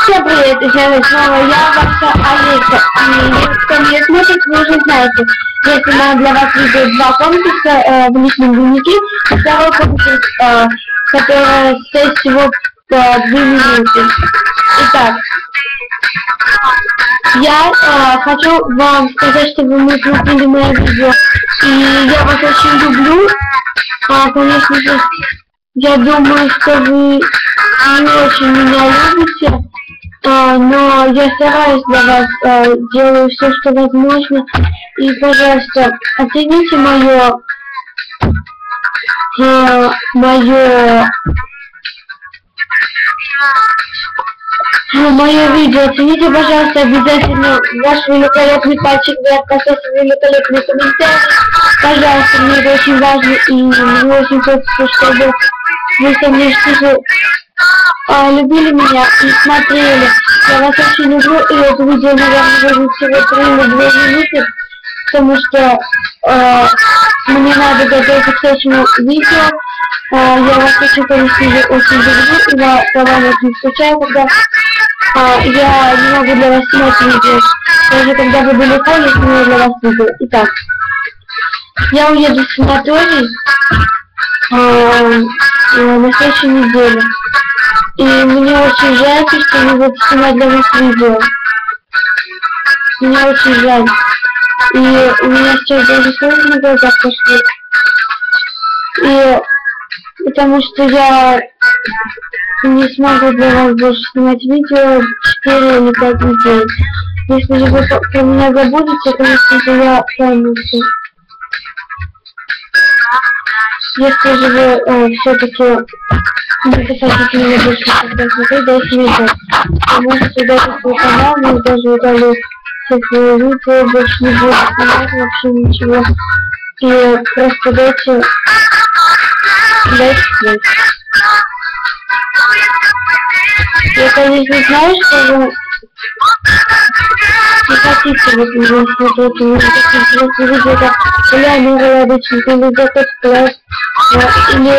Всем привет, это снова я, ваша Алиса. И кто меня смотрит, вы уже знаете. Я снимаю для вас видео два конкурса в личном дневнике. И второй конкурс, который стоит всего 2 минуты. Итак, я хочу вам сказать, чтобы вы смотрели мое видео. И я вас очень люблю. Конечно же, я думаю, что вы не очень меня любите. Но я стараюсь для вас, делаю все, что возможно. И, пожалуйста, оцените мое видео. Оцените, пожалуйста, обязательно ваш великолепный пальчик вверх, поставьте великолепный комментарий. Пожалуйста, мне это очень важно, и мне очень хочется, чтобы вы, конечно же, любили меня и смотрели. Я вас очень люблю, и это видео, наверное, будет всего 3 или 2 минуты, потому что мне надо готовиться к следующему видео. Я вас очень, конечно же, очень люблю, и я по вам очень скучаю, когда я не могу для вас снимать видео. Даже когда вы далеко, я снимаю для вас видео. Итак, я уеду в санаторий на следующей неделе. И мне очень жаль, что не буду снимать для вас видео. Мне очень жаль. И у меня сейчас даже слезы на глазах пошли. И потому что я не смогу для вас больше снимать видео 4 или 5 недель. Если же вы про меня забудете, конечно же, я пойму все. Если же вы все-таки не хотите меня больше смотреть, дайте мне знать. Вы можете удалить свой канал, мы даже удалю все свои видео, больше не буду снимать вообще ничего. И просто дайте свет. Я, конечно, знаю, что вы не хотите вот меня смотреть, не хотите видео, как Ляня Володыченко, или Закот Класс, или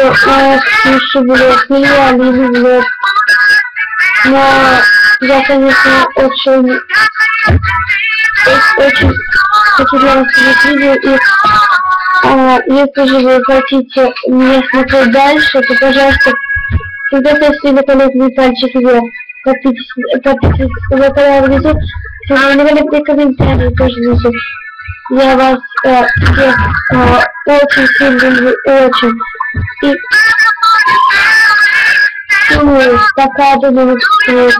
Ксюша Влет, или Алина Влет. Но я, конечно, очень хочу для вас снять видео, и если же вы хотите меня смотреть дальше, то, пожалуйста, всегда ставьте великолепный пальчик вверх. Подписывайтесь на канал внизу, все великолепные комментарии тоже внизу. Я вас всех очень сильно люблю, очень. И пока, до новых встреч.